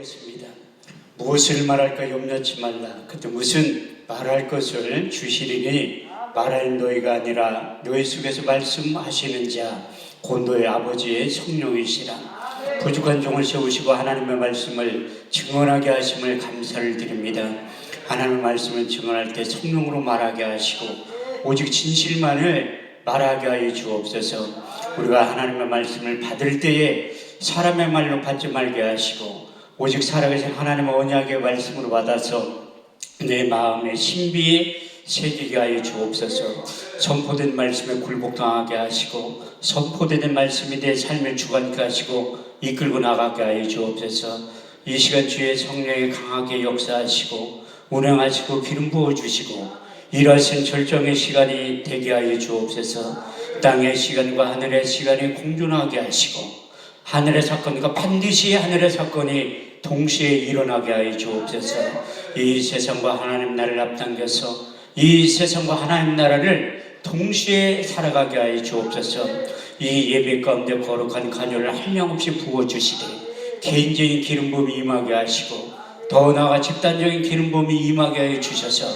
기도하겠습니다. 무엇을 말할까 염려치 말라. 그때 무슨 말할 것을 주시리니 말할 너희가 아니라 너희 속에서 말씀하시는 자 곧 너희 아버지의 성령이시라. 부족한 종을 세우시고 하나님의 말씀을 증언하게 하심을 감사를 드립니다. 하나님의 말씀을 증언할 때 성령으로 말하게 하시고 오직 진실만을 말하게 하여 주옵소서. 우리가 하나님의 말씀을 받을 때에 사람의 말로 받지 말게 하시고 오직 살아계신 하나님의 언약의 말씀으로 받아서 내 마음의 신비에 새기게 하여 주옵소서. 선포된 말씀에 굴복당하게 하시고 선포된 말씀이 내 삶을 주관케 하시고 이끌고 나가게 하여 주옵소서. 이 시간 주의 성령이 강하게 역사하시고 운행하시고 기름 부어주시고 일하신 절정의 시간이 되게 하여 주옵소서. 땅의 시간과 하늘의 시간이 공존하게 하시고 하늘의 사건과 반드시 하늘의 사건이 동시에 일어나게 하여 주옵소서. 이 세상과 하나님 나라를 앞당겨서 이 세상과 하나님 나라를 동시에 살아가게 하여 주옵소서. 이 예배 가운데 거룩한 간요를 한량없이 부어주시되 개인적인 기름 부음이 임하게 하시고 더 나아가 집단적인 기름 부음이 임하게 하여 주셔서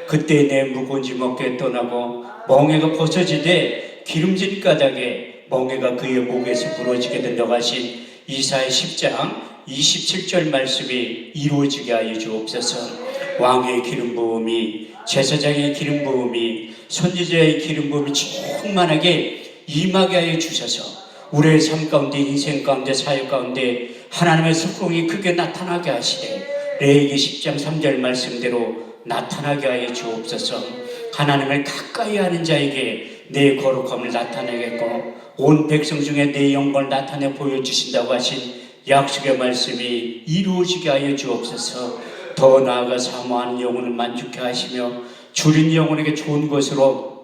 그때 내 무거운 짐 어깨에 떠나고 멍에가 벗어지되 기름진 가닥에 멍에가 그의 목에서 부러지게 된다고 하신 이사야 10장 27절 말씀이 이루어지게 하여 주옵소서. 왕의 기름 부음이 제사장의 기름 부음이 선지자의 기름 부음이 충만하게 임하게 하여 주셔서 우리의 삶 가운데 인생 가운데 사역 가운데 하나님의 성공이 크게 나타나게 하시되 레위기 10장 3절 말씀대로 나타나게 하여 주옵소서. 하나님을 가까이 하는 자에게 내 거룩함을 나타내겠고 온 백성 중에 내 영광을 나타내 보여주신다고 하신 약속의 말씀이 이루어지게 하여 주옵소서. 더 나아가 사모하는 영혼을 만족케 하시며 줄인 영혼에게 좋은 것으로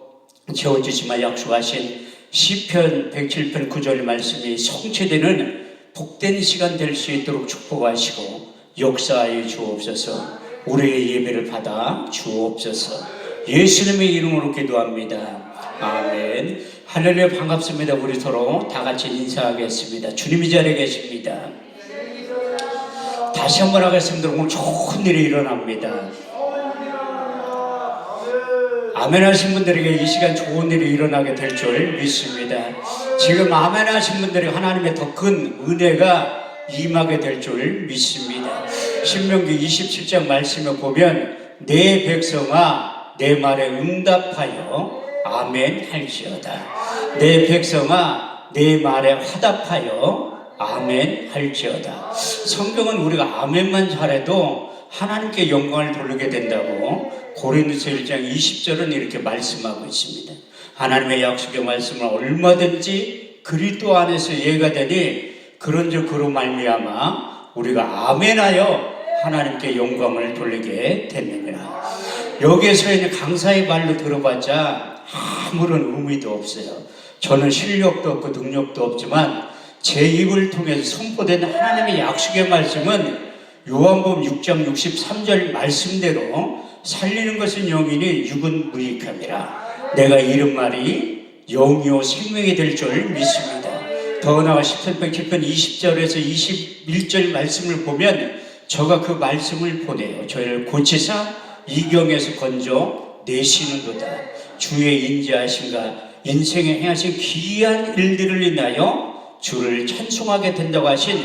채워주시마 약속하신 시편 107편 9절 말씀이 성취되는 복된 시간 될 수 있도록 축복하시고 역사하여 주옵소서. 우리의 예배를 받아 주옵소서. 예수님의 이름으로 기도합니다. 아멘. 할렐루야. 반갑습니다. 우리 서로 다 같이 인사하겠습니다. 주님이 자리에 계십니다. 다시 한번 하겠습니다. 오늘 좋은 일이 일어납니다. 아멘 하신 분들에게 이 시간 좋은 일이 일어나게 될 줄 믿습니다. 지금 아멘 하신 분들에게 하나님의 더 큰 은혜가 임하게 될 줄 믿습니다. 신명기 27장 말씀에 보면 내 백성아 내 말에 응답하여 아멘 할지어다. 내 백성아 내 말에 화답하여 아멘 할지어다. 성경은 우리가 아멘만 잘해도 하나님께 영광을 돌리게 된다고 고린도서 1장 20절은 이렇게 말씀하고 있습니다. 하나님의 약속의 말씀을 얼마든지 그리스도 안에서 예가 되니 그런즉 그로 말미암아 우리가 아멘하여 하나님께 영광을 돌리게 됩니다. 여기에서 있는 강사의 말로 들어봤자 아무런 의미도 없어요. 저는 실력도 없고 능력도 없지만 제 입을 통해서 선포된 하나님의 약속의 말씀은 요한복음 6장 63절 말씀대로 살리는 것은 영이니 육은 무익함이라. 내가 이른 말이 영이요 생명이 될 줄 믿습니다. 더 나아가 10편 107편 20절에서 21절 말씀을 보면 저가 그 말씀을 보내요. 저희를 고치사 이경에서 건져 내시는도다. 주의 인자하심과 인생에 행하신 기이한 일들을 인하여 주를 찬송하게 된다고 하신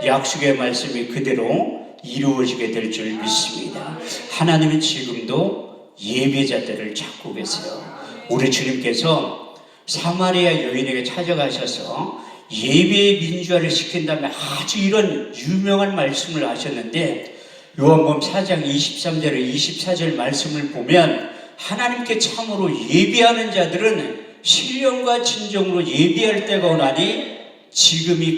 약속의 말씀이 그대로 이루어지게 될 줄 믿습니다. 하나님은 지금도 예배자들을 찾고 계세요. 우리 주님께서 사마리아 여인에게 찾아가셔서 예배의 민주화를 시킨 다음에 아주 이런 유명한 말씀을 하셨는데 요한복음 4장 23절에 24절 말씀을 보면 하나님께 참으로 예배하는 자들은 신령과 진정으로 예배할 때가 오나니 지금이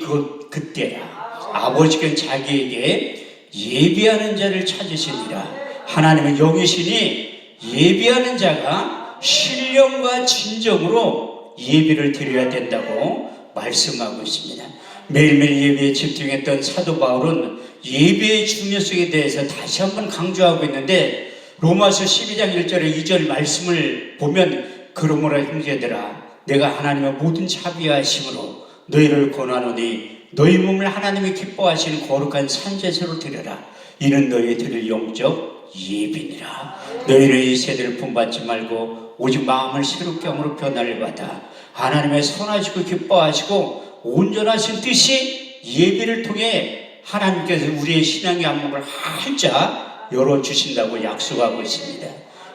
그때라. 아버지께는 자기에게 예배하는 자를 찾으시니라. 하나님은 영이시니 예배하는 자가 신령과 진정으로 예배를 드려야 된다고 말씀하고 있습니다. 매일매일 예배에 집중했던 사도 바울은 예배의 중요성에 대해서 다시 한번 강조하고 있는데 로마서 12장 1절에 2절 말씀을 보면 그러므로 형제들아 내가 하나님의 모든 자비하심으로 너희를 권하노니 너희 몸을 하나님이 기뻐하시는 거룩한 산제사로 드려라. 이는 너희 드릴 영적 예비니라. 너희는 이 세대를 본받지 말고 오직 마음을 새롭게 함으로 변화를 받아 하나님의 선하시고 기뻐하시고 온전하신 뜻이 예비를 통해 하나님께서 우리의 신앙의 안목을 활짝 열어주신다고 약속하고 있습니다.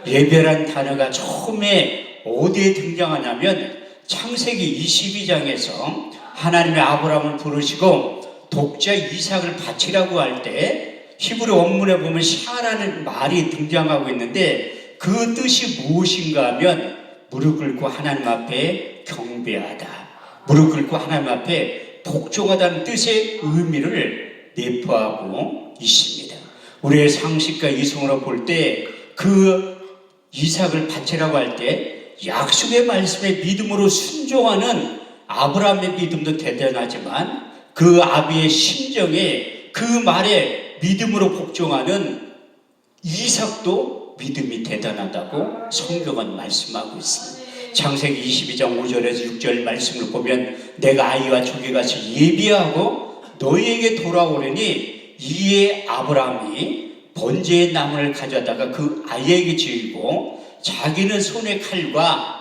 예배란 단어가 처음에 어디에 등장하냐면 창세기 22장에서 하나님의 아브라함을 부르시고 독자 이삭을 바치라고 할 때 히브리 원문에 보면 샤라는 말이 등장하고 있는데 그 뜻이 무엇인가 하면 무릎 꿇고 하나님 앞에 경배하다, 무릎 꿇고 하나님 앞에 복종하다는 뜻의 의미를 내포하고 있습니다. 우리의 상식과 이성으로 볼 때 그 이삭을 바치라고 할 때 약속의 말씀에 믿음으로 순종하는 아브라함의 믿음도 대단하지만 그 아비의 심정에 그 말에 믿음으로 복종하는 이삭도 믿음이 대단하다고 성경은 말씀하고 있습니다. 창세기 22장 5절에서 6절 말씀을 보면 내가 아이와 족에 가서 예비하고 너희에게 돌아오려니 이에 아브라함이 번제의 나무를 가져다가 그 아이에게 지이고 자기는 손에 칼과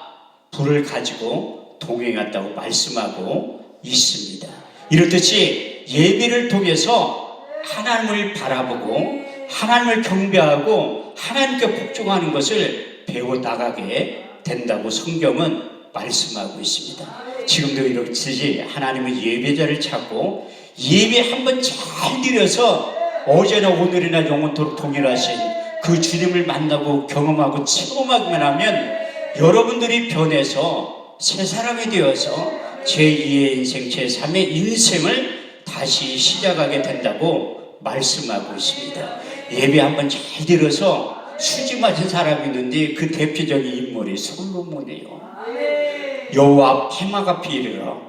불을 가지고 동행했다고 말씀하고 있습니다. 이렇듯이 예배를 통해서 하나님을 바라보고 하나님을 경배하고 하나님께 복종하는 것을 배워나가게 된다고 성경은 말씀하고 있습니다. 지금도 이렇듯이 하나님은 예배자를 찾고 예배 한번 잘 드려서 어제나 오늘이나 영원토록 동일하신 그 주님을 만나고 경험하고 체험하기만 하면 여러분들이 변해서 새 사람이 되어서 제2의 인생, 제3의 인생을 다시 시작하게 된다고 말씀하고 있습니다. 예배 한번 잘 들어서 수지 맞은 사람이 있는데 그 대표적인 인물이 솔로몬이에요. 여호와 페막 앞에 이르러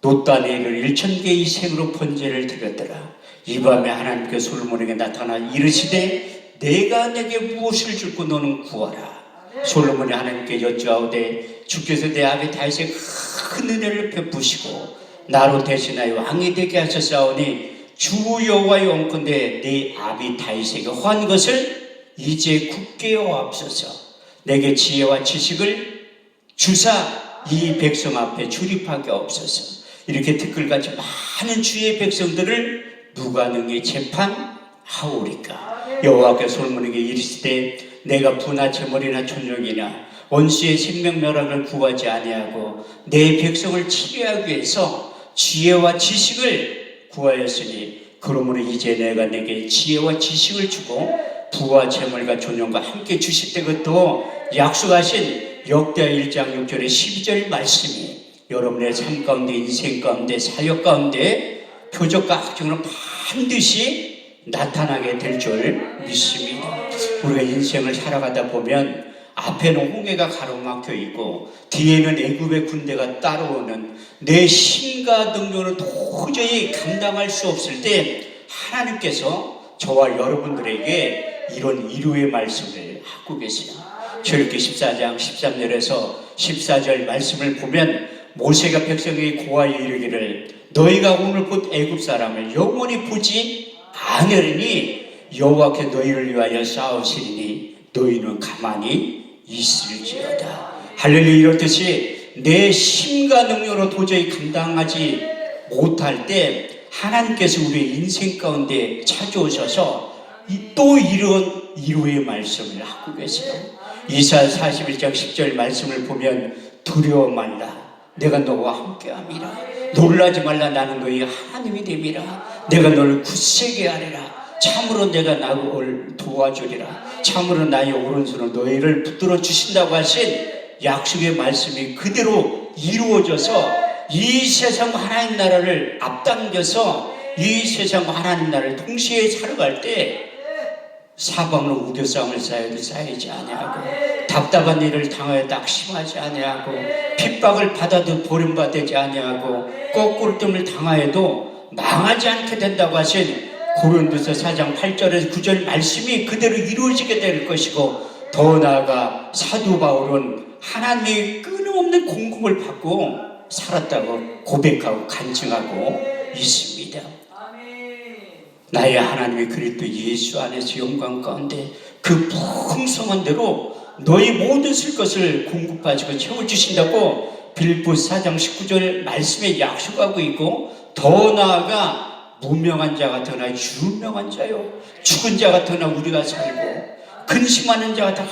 놋단에 1,000개의 생으로 번제를 드렸더라. 이 밤에 하나님께 솔로몬에게 나타나 이르시되 내가 내게 무엇을 줄고 너는 구하라. 솔로몬이 하나님께 여쭈하오되 주께서 내 아비 다윗에 큰 은혜를 베푸시고 나로 대신하여 왕이 되게 하셨사오니 주 여호와의 원컨대 네 아비 다윗에게 허한 것을 이제 굳게 여호와옵소서. 내게 지혜와 지식을 주사 이 백성 앞에 출입하게 없어서. 이렇게 티끌같이 많은 주의 백성들을 누가 능히 재판하오리까. 여호와께서 솔로몬에게 이르시되 내가 부나 재물이나 존용이나 원수의 생명멸함을 구하지 아니하고 내 백성을 치료하기 위해서 지혜와 지식을 구하였으니 그러므로 이제 내가 내게 지혜와 지식을 주고 부와 재물과 존용과 함께 주실 때 그것도 약속하신 역대하 1장 6절의 12절 말씀이 여러분의 삶 가운데 인생 가운데 사역 가운데 표적과 학증으로 반드시 나타나게 될 줄 믿습니다. 우리가 인생을 살아가다 보면 앞에는 홍해가 가로막혀 있고 뒤에는 애굽의 군대가 따라오는 내 힘과 능력으로 도저히 감당할 수 없을 때 하나님께서 저와 여러분들에게 이런 위로의 말씀을 하고 계세요. 출애굽기 14장 13절에서 14절 말씀을 보면 모세가 백성에게 고하여 이르기를 너희가 오늘 곧 애굽 사람을 영원히 보지 않으리니 여호와께 너희를 위하여 싸우시리니 너희는 가만히 있을지어다. 할렐루야. 이렇듯이 내 힘과 능력으로 도저히 감당하지 못할 때 하나님께서 우리의 인생 가운데 찾아오셔서 또 이런 위로의 말씀을 하고 계세요. 이사야 41장 10절 말씀을 보면 두려워 말라 내가 너와 함께함이라. 놀라지 말라 나는 너희 하나님이 됨이라. 내가 너를 굳세게 하리라. 참으로 내가 나를 도와주리라. 참으로 나의 오른손으로 너희를 붙들어 주신다고 하신 약속의 말씀이 그대로 이루어져서 이 세상 하나님 나라를 앞당겨서 이 세상 하나님 나라를 동시에 살아갈 때 사방으로 우겨싸움을 쌓여도 쌓이지 아니하고 답답한 일을 당하여 낙심하지 아니하고 핍박을 받아도 버림받지 아니하고 거꾸로뜸을 당하여도 망하지 않게 된다고 하신 고린도서 4장 8절에서 9절 말씀이 그대로 이루어지게 될 것이고 더 나아가 사도 바울은 하나님의 끊임없는 공급을 받고 살았다고 고백하고 간증하고 있습니다. 나의 하나님의 그리스도 예수 안에서 영광 가운데 그 풍성한 대로 너희 모든 쓸 것을 공급하시고 채워주신다고 빌립보서 4장 19절 말씀에 약속하고 있고, 더 나아가 무명한 자 같으나 유명한 자요, 죽은 자 같으나 우리가 살고, 근심하는 자 같으나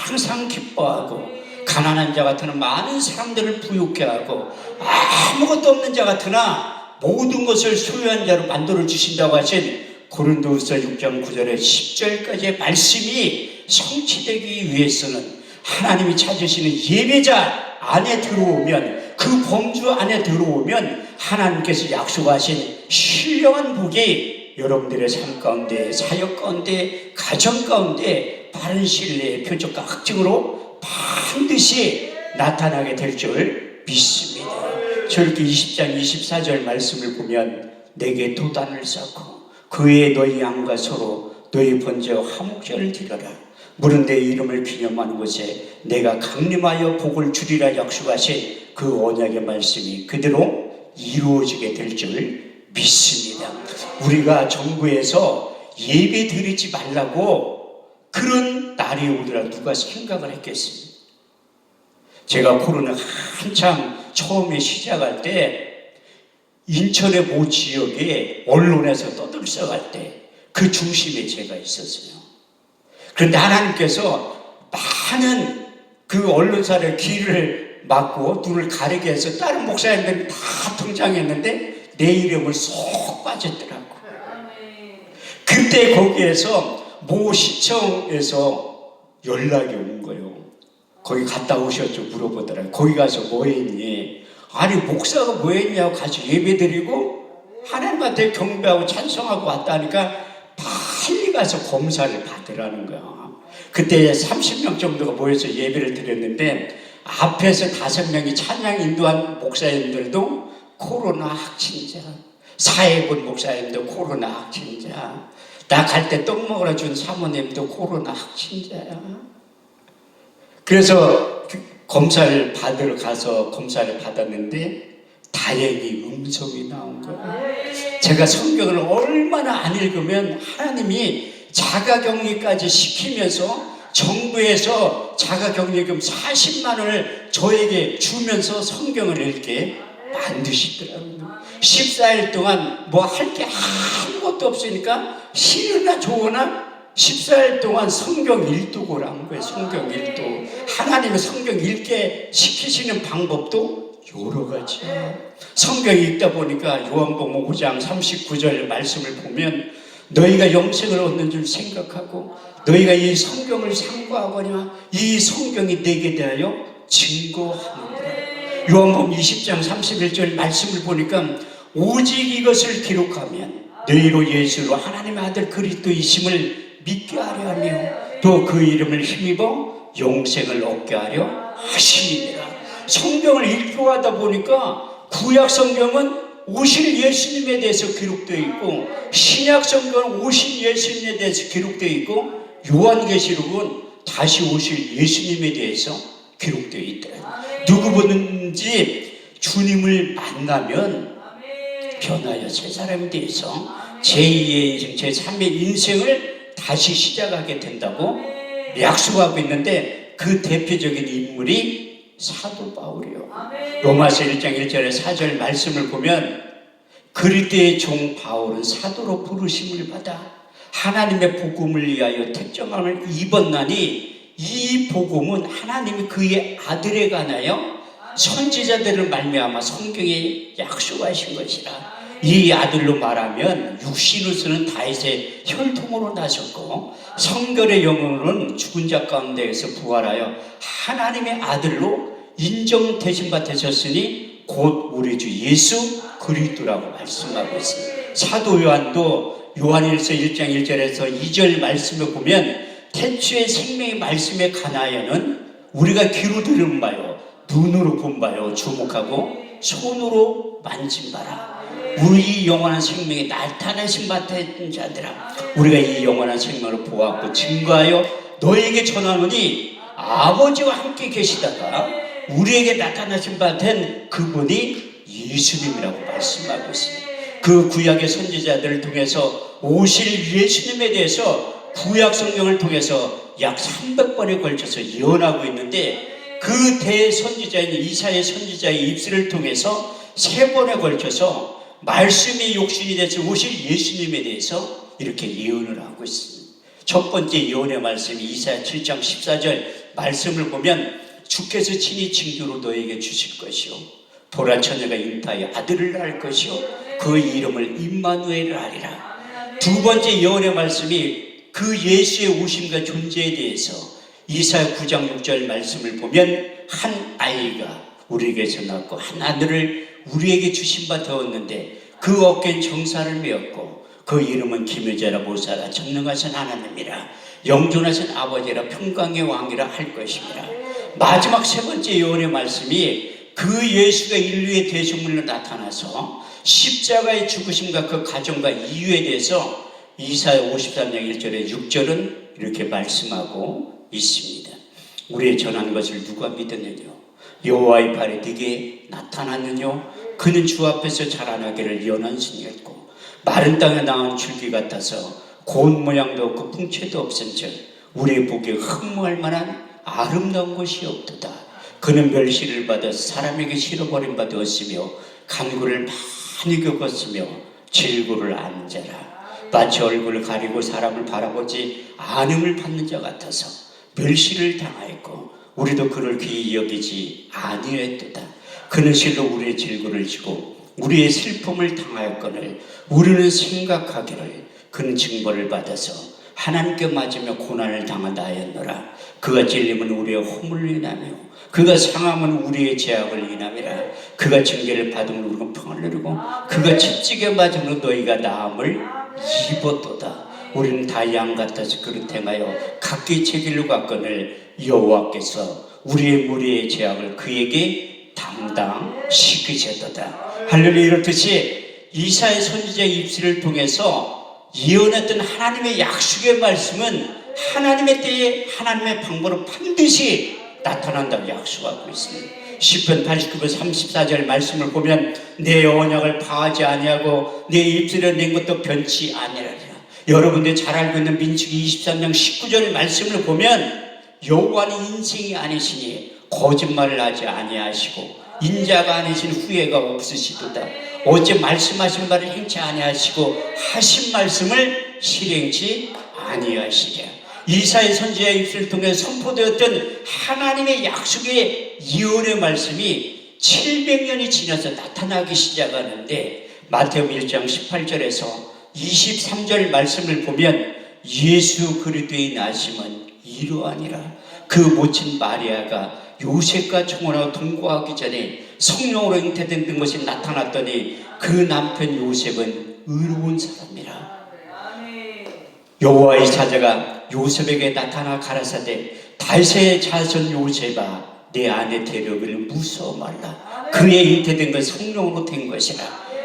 항상 기뻐하고, 가난한 자 같으나 많은 사람들을 부유케 하고, 아무것도 없는 자 같으나 모든 것을 소유한 자로 만들어 주신다고 하신 고린도후서 6장 9절에 10절까지의 말씀이 성취되기 위해서는 하나님이 찾으시는 예배자 안에 들어오면, 그 범주 안에 들어오면 하나님께서 약속하신 신령한 복이 여러분들의 삶 가운데, 사역 가운데, 가정 가운데 바른 신뢰의 표적과 확증으로 반드시 나타나게 될 줄 믿습니다. 저렇게 20장 24절 말씀을 보면 내게 도단을 쌓고 그의 너희 양과 서로 너희 번제와 화목제를 드려라. 물은 내 이름을 기념하는 곳에 내가 강림하여 복을 주리라 약속하신 그 언약의 말씀이 그대로 이루어지게 될 줄 믿습니다. 우리가 정부에서 예배 드리지 말라고 그런 날이 오더라 누가 생각을 했겠습니까? 제가 코로나 한참 처음에 시작할 때 인천의 모 지역에 언론에서 떠들썩할 때 그 중심에 제가 있었어요. 그런데 하나님께서 많은 그 언론사를 귀를 막고 눈을 가리게 해서 다른 목사님들이 다 등장했는데 내 이름을 쏙 빠졌더라고. 그때 거기에서 모 시청에서 연락이 온 거예요. 거기 갔다 오셨죠? 물어보더라고요. 거기 가서 뭐 했니? 아니 목사가 뭐 했냐고 같이 예배드리고 하나님한테 경배하고 찬송하고 왔다니까 빨리 가서 검사를 받으라는 거야. 그때 30명 정도가 모여서 예배를 드렸는데 앞에서 5명이 찬양 인도한 목사님들도 코로나 확진자, 사회본 목사님도 코로나 확진자, 나 갈 때 떡 먹으러 준 사모님도 코로나 확진자야. 그래서 검사를 받으러 가서 검사를 받았는데 다행히 음성이 나온 거예요. 제가 성경을 얼마나 안 읽으면 하나님이 자가격리까지 시키면서 정부에서 자가격리금 40만 원을 저에게 주면서 성경을 읽게 만드시더라고요. 14일 동안 뭐 할 게 아무것도 없으니까 싫으나 좋으나 14일 동안 성경 일독을 거예요. 성경 일독. 하나님의 성경 읽게 시키시는 방법도 여러 가지예요. 성경 읽다 보니까 요한복음 5장 39절 말씀을 보면 너희가 영생을 얻는 줄 생각하고 너희가 이 성경을 상고하거나 이 성경이 내게 대하여 증거하느니라. 요한복음 20장 31절 말씀을 보니까 오직 이것을 기록하면 너희로 예수로 하나님의 아들 그리스도이심을 믿게 하려 하며 또 그 이름을 힘입어 영생을 얻게 하려 하시니라. 성경을 읽고 하다 보니까 구약 성경은 오실 예수님에 대해서 기록되어 있고 신약 성경은 오실 예수님에 대해서 기록되어 있고 요한계시록은 다시 오실 예수님에 대해서 기록되어 있더라고요. 누구든지 주님을 만나면 변하여 새 사람이 돼서 제2의 인생, 제3의 인생을 다시 시작하게 된다고 약속하고 있는데 그 대표적인 인물이 사도 바울이요. 로마서 1장 1절에 4절 말씀을 보면 그리스도의 종 바울은 사도로 부르심을 받아 하나님의 복음을 위하여 택정함을 입었나니 이 복음은 하나님이 그의 아들에 관하여 선지자들을 말미암아 성경에 약속하신 것이라. 이 아들로 말하면 육신으로서는 다윗의 혈통으로 나셨고 성결의 영으로는 죽은 자 가운데에서 부활하여 하나님의 아들로 인정되신 바 되셨으니 곧 우리 주 예수 그리스도라고 말씀하고 있습니다. 사도 요한도 요한일서 1장 1절에서 2절 말씀을 보면 태초의 생명의 말씀에 관하여는 우리가 귀로 들은 바요 눈으로 본 바요 주목하고 손으로 만진 바라. 우리 영원한 생명이 나타나신 바 된 자들아 우리가 이 영원한 생명을 보았고 증거하여 너에게 전하노니 아버지와 함께 계시다가 우리에게 나타나신 바 된 그분이 예수님이라고 말씀하고 있습니다. 그 구약의 선지자들을 통해서 오실 예수님에 대해서 구약 성경을 통해서 약 300번에 걸쳐서 예언하고 있는데, 그 대선지자인 이사야 선지자의 입술을 통해서 3번에 걸쳐서 말씀이 육신이 돼서 오실 예수님에 대해서 이렇게 예언을 하고 있습니다. 첫 번째 예언의 말씀이 이사야 7장 14절 말씀을 보면, 주께서 친히 징조로 너에게 주실 것이요 보라 처녀가 잉타하여 아들을 낳을 것이요 그 이름을 임마누엘을 하리라. 두 번째 예언의 말씀이 그 예수의 오심과 존재에 대해서 이사야 9장 6절 말씀을 보면, 한 아이가 우리에게서 낳고 한 아들을 우리에게 주신 바 되었는데 그 어깨엔 정사를 메었고 그 이름은 기묘자라 모사라 전능하신 하나님이라 영존하신 아버지라 평강의 왕이라 할 것입니다. 마지막 세 번째 예언의 말씀이 그 예수가 인류의 대속물로 나타나서 십자가의 죽으심과 그 가정과 이유에 대해서 이사야 53장 1절에 6절은 이렇게 말씀하고 있습니다. 우리의 전한 것을 누가 믿었느냐? 여호와의 발이 네게 나타났느냐? 그는 주 앞에서 자라나기를 연한 신이었고 마른 땅에 나온 줄기 같아서 고운 모양도 없고 풍채도 없은즉 우리의 보기에 흠모할 만한 아름다운 것이 없도다. 그는 멸시를 받아 사람에게 실어버린 바 되었으며 간구를 많이 겪었으며 질구를 안 자라. 마치 얼굴을 가리고 사람을 바라보지 않음을 받는 자 같아서 멸시를 당하였고 우리도 그를 귀히 여기지 아니했도다. 그는 실로 우리의 질구를 지고 우리의 슬픔을 당하였거늘 우리는 생각하기를 그는 징벌을 받아서 하나님께 맞으며 고난을 당한다 하였노라. 그가 찔림은 우리의 허물을 인하며 그가 상함은 우리의 죄악을 인함이라. 그가 징계를 받음으로 우리가 평을 누리고 그가 채찍에 맞음으로 너희가 나음을 입었도다. 우리는 다 양 같아서 그릇 행하여 각기 제 길로 갔거늘 여호와께서 우리의 무리의 죄악을 그에게 담당시키셨도다. 할렐루야. 이렇듯이 이사야 선지자의 입술을 통해서 예언했던 하나님의 약속의 말씀은 하나님의 때에 하나님의 방법으로 반드시 나타난다고 약속하고 있습니다. 시편 89편 34절 말씀을 보면 내 언약을 파하지 아니하고 내 입술에 낸 것도 변치 아니하리라. 여러분들 잘 알고 있는 민수기 23장 19절 말씀을 보면 여호와는 인생이 아니시니 거짓말을 하지 아니하시고 인자가 아니신 후회가 없으시도다. 어째 말씀하신 바를 행치 아니하시고 하신 말씀을 실행치 아니하시랴. 이사야 선지자의 입술을 통해 선포되었던 하나님의 약속의 예언의 말씀이 700년이 지나서 나타나기 시작하는데, 마태복음 1장 18절에서 23절 말씀을 보면 예수 그리스도의 나심은 이러하니라. 그 모친 마리아가 요셉과 청혼하고 동거하기 전에 성령으로 잉태된 것이 나타났더니 그 남편 요셉은 의로운 사람이라. 여호와의 사자가 요셉에게 나타나 가라사대 다윗의 자손 요셉아 내 아내 데려오기를 무서워 말라. 그의 잉태된 것 성령으로 된 것이라.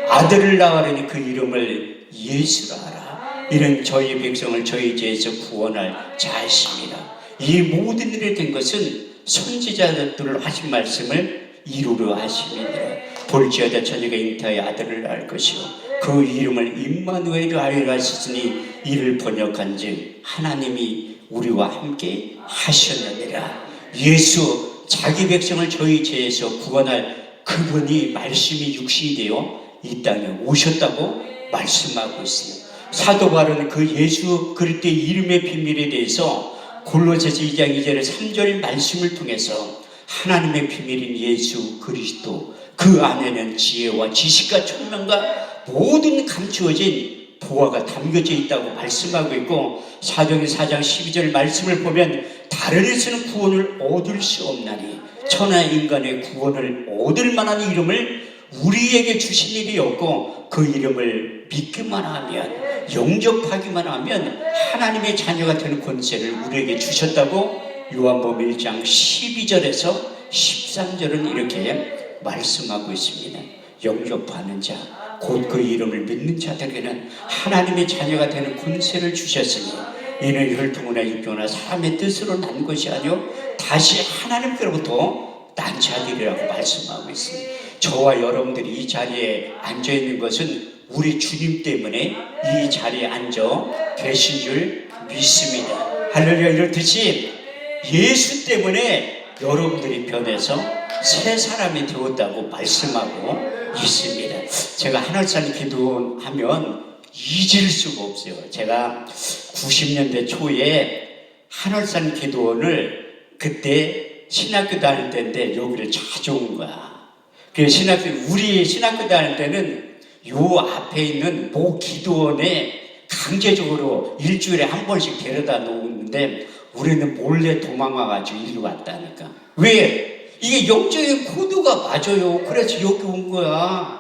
아들을 낳으려니 그 이름을 예수라 하라. 이는 저희 백성을 저희 죄에서 구원할 자이십니다. 이 모든 일이 된 것은 선지자들로 하신 말씀을 이루려 하심이니라. 볼지어다 처녀가 잉태하여 아들을 낳을 것이요 그 이름을 임마누엘을 하리라 하셨으니 이를 번역한즉 하나님이 우리와 함께 하셨느니라. 예수 자기 백성을 저희 죄에서 구원할 그분이 말씀이 육신이 되어 이 땅에 오셨다고 말씀하고 있습니다. 사도 바울은 그 예수 그리스도의 이름의 비밀에 대해서 골로새서 2장 2절의 3절 말씀을 통해서 하나님의 비밀인 예수 그리스도 그 안에는 지혜와 지식과 총명과 모든 감추어진 보화가 담겨져 있다고 말씀하고 있고, 사도행전 4장 12절 말씀을 보면 다른 데서는 구원을 얻을 수 없나니 천하 인간의 구원을 얻을 만한 이름을 우리에게 주신 일이 없고 그 이름을 믿기만 하면 영접하기만 하면 하나님의 자녀가 되는 권세를 우리에게 주셨다고 요한복음 1장 12절에서 13절은 이렇게 말씀하고 있습니다. 영접하는 자 곧 그 이름을 믿는 자들에게는 하나님의 자녀가 되는 권세를 주셨으니 이는 혈통이나 육교나 사람의 뜻으로 난 것이 아니요 다시 하나님께로부터 난 자들이라고 말씀하고 있습니다. 저와 여러분들이 이 자리에 앉아있는 것은 우리 주님 때문에 이 자리에 앉아 계신 줄 믿습니다. 할렐루야. 이렇듯이 예수 때문에 여러분들이 변해서 새 사람이 되었다고 말씀하고 있습니다. 제가 하늘산 기도하면 잊을 수가 없어요. 제가 90년대 초에 하늘산 기도원을 그때 신학교 다닐 때인데 여기를 자주 온 거야. 우리 신학교 다닐 때는 요 앞에 있는 모 기도원에 강제적으로 일주일에 한 번씩 데려다 놓는데 우리는 몰래 도망와가지고 일로 왔다니까. 왜? 이게 영적인 코드가 맞아요. 그래서 여기 온 거야.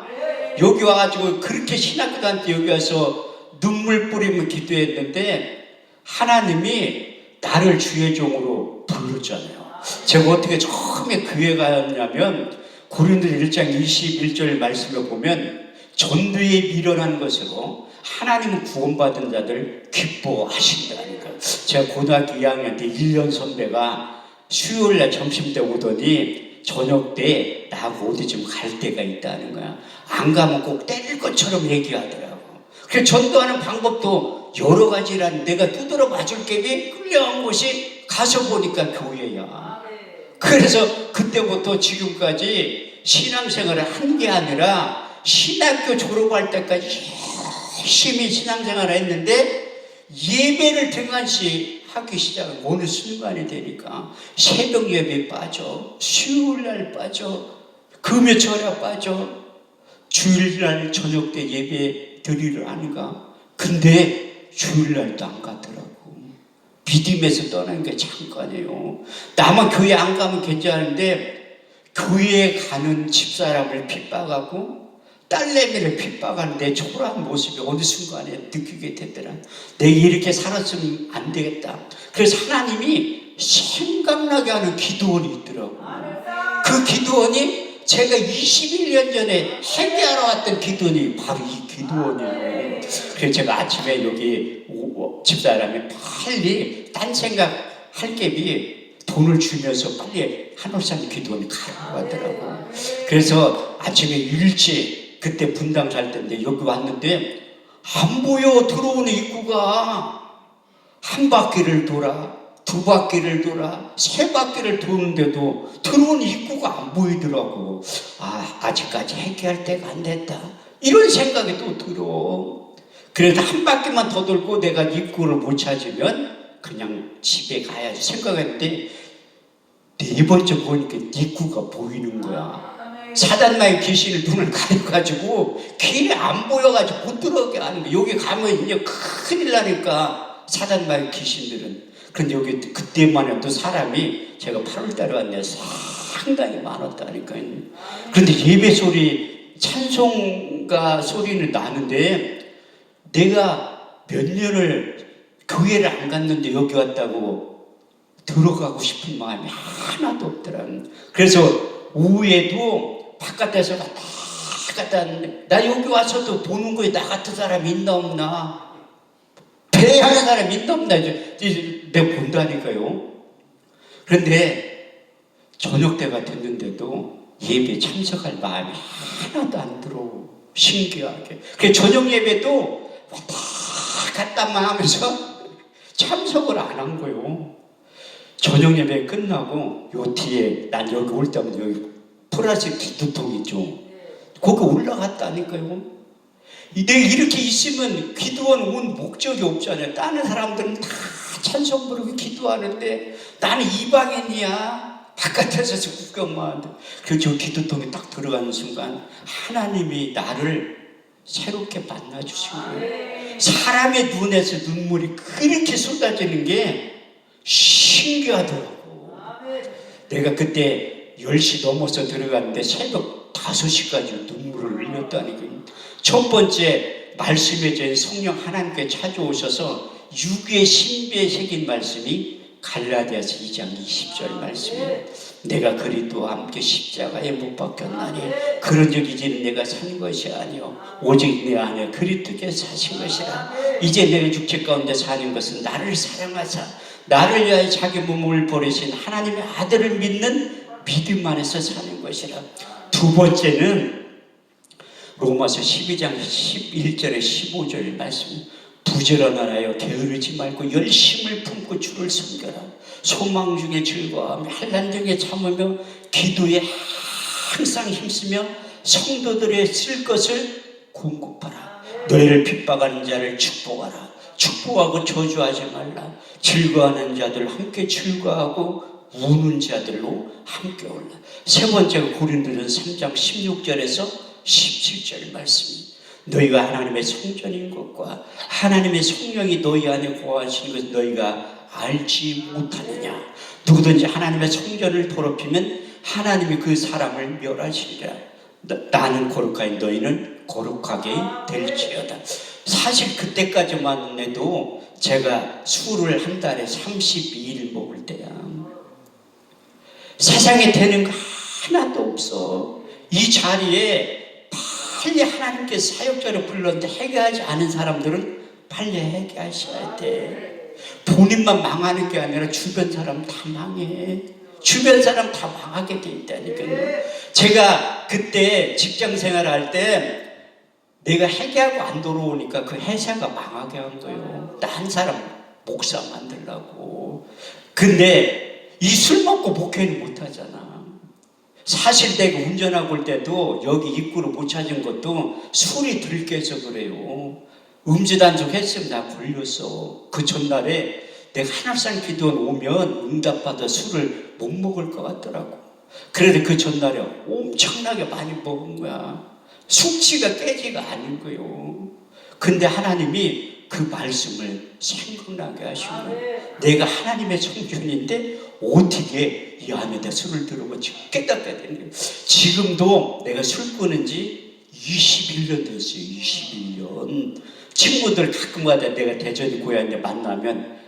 여기 와가지고 그렇게 신학교 다닐 때 여기 와서 눈물 뿌리며 기도했는데 하나님이 나를 주의 종으로 불렀잖아요. 제가 어떻게 처음에 교회 가냐면 고린도 1장 21절 말씀을 보면 전도에 미련한 것으로 하나님은 구원받은 자들 기뻐하신다니까. 제가 고등학교 2학년 때 1년 선배가 수요일날 점심때 오더니 저녁 때 나하고 어디 좀 갈 데가 있다는 거야. 안 가면 꼭 때릴 것처럼 얘기하더라고. 그래서 전도하는 방법도 여러 가지라는 내가 두드러 맞을 게 끌려간 곳이 가서 보니까 교회야. 그래서 그때부터 지금까지 신앙생활을 한 게 아니라 신학교 졸업할 때까지 열심히 신앙생활을 했는데 예배를 등한시 하기 시작한 어느 순간이 되니까 새벽 예배 빠져, 수요일날 빠져, 금요철에 빠져, 주일날 저녁 때 예배 드리러 하는가. 근데 주일날도 안 가더라고. 믿음에서 떠나는 게 잠깐이에요. 나만 교회 안 가면 괜찮은데 교회에 가는 집사람을 핍박하고 딸내미를 핍박하는 내 초라한 모습이 어느 순간에 느끼게 되더라. 내가 이렇게 살았으면 안 되겠다. 그래서 하나님이 생각나게 하는 기도원이 있더라고. 그 기도원이 제가 21년 전에 회개하러 왔던 기도원이 바로 이 기도원이에요. 그래서 제가 아침에 여기 집사람이 빨리 딴 생각 할 게 돈을 주면서 빨리 한올산 기도원 가라고 하더라고. 그래서 아침에 일찍 그때 분당 살 때인데 여기 왔는데 안 보여. 들어오는 입구가 한 바퀴를 돌아, 두 바퀴를 돌아, 세 바퀴를 도는데도 들어오는 입구가 안 보이더라고. 아직까지 해결할 때가 안 됐다. 이런 생각이 또 들어. 그래도 한 바퀴만 더 돌고 내가 입구를 못 찾으면 그냥 집에 가야지 생각했는데 네 번째 보니까 입구가 보이는 거야. 사단마의 귀신을 눈을 가려가지고 길이 안 보여가지고 못 들어오게 하는 거야. 여기 가면 이제 큰일 나니까 사단마의 귀신들은. 그런데 여기 그때만 해도 사람이 제가 8월달에 왔는데 상당히 많았다니까요. 그런데 예배 소리, 찬송가 소리는 나는데 내가 몇 년을 교회를 안 갔는데 여기 왔다고 들어가고 싶은 마음이 하나도 없더라고요. 그래서 오후에도 바깥에서 왔다 갔다 하는데 나 여기 와서도 보는 거에 나 같은 사람 있나 없나, 배하는 사람 있나 없나 내가 본다니까요. 그런데 저녁 때가 됐는데도 예배에 참석할 마음이 하나도 안 들어. 신기하게. 그래서 저녁 예배도 왔다 갔다만 하면서 참석을 안 한 거예요. 저녁 예배 끝나고 요 뒤에 난 여기 올 때마다 여기 플라스틱 기도통 있죠. 거기 올라갔다니까요. 내가 이렇게 있으면 기도원 온 목적이 없잖아요. 다른 사람들은 다 찬송 부르고 기도하는데 나는 이방인이야. 바깥에서 구경만 하는데. 그래서 저 기도통에 딱 들어가는 순간 하나님이 나를 새롭게 만나주신 거예요. 사람의 눈에서 눈물이 그렇게 쏟아지는 게 신기하더라고. 내가 그때 10시 넘어서 들어갔는데 새벽 5시까지 눈물을 흘렸다니까요. 첫 번째 말씀에 저희 성령 하나님께 찾아오셔서 육의 신비에 새긴 말씀이 갈라디아서 2장 20절 말씀이에요. 내가 그리스도와 함께 십자가에 못 박혔나니 그런 적 이제는 내가 산 것이 아니요 오직 내 안에 그리스도께서 사신 것이라. 이제 내가 육체 가운데 사는 것은 나를 사랑하사 나를 위하여 자기 몸을 버리신 하나님의 아들을 믿는 믿음 안에서 사는 것이라. 두 번째는 로마서 12장 11절에 15절 말씀, 부지런하여 게으르지 말고 열심을 품고 주를 섬겨라. 소망 중에 즐거워하며 환난 중에 참으며 기도에 항상 힘쓰며 성도들의 쓸 것을 공급하라. 너희를 핍박하는 자를 축복하라. 축복하고 저주하지 말라. 즐거워하는 자들 함께 즐거워하고 우는 자들로 함께 올라. 세 번째가 고린도전서 3장 16절에서 17절 말씀입니다. 너희가 하나님의 성전인 것과 하나님의 성령이 너희 안에 거하시는 것을 너희가 알지 못하느냐. 누구든지 하나님의 성전을 더럽히면 하나님이 그 사람을 멸하시리라. 나는 거룩하니 너희는 거룩하게 될지어다. 사실 그때까지만 해도 제가 술을 한 달에 32일 먹을 때야. 세상에 되는 거 하나도 없어. 이 자리에 빨리 하나님께서 사역자로 불렀는데 회개하지 않은 사람들은 빨리 회개하셔야 돼. 본인만 망하는 게 아니라 주변 사람 다 망해. 주변 사람 다 망하게 돼 있다니까요. 제가 그때 직장 생활할 때 내가 회개하고 안 돌아오니까 그 회사가 망하게 한 거예요. 딴 사람 목사 만들라고. 근데 이 술 먹고 목회는 못 하잖아. 사실 내가 운전하고 올 때도 여기 입구로 못 찾은 것도 술이 들깨서 그래요. 음주단속 했으면 나 걸렸어. 그 전날에 내가 하늘산 기도원 오면 응답받아 술을 못 먹을 것 같더라고. 그래도 그 전날에 엄청나게 많이 먹은 거야. 숙취가 깨지가 않은 거예요. 근데 하나님이 그 말씀을 생각나게 하시고, 내가 하나님의 성전인데 어떻게 이 안에다 술을 들어오고 깨닫게 되는 거예요. 지금도 내가 술 끊은 지 21년 됐어요. 21년. 친구들 가끔가다 내가 대전이 고향인데 만나면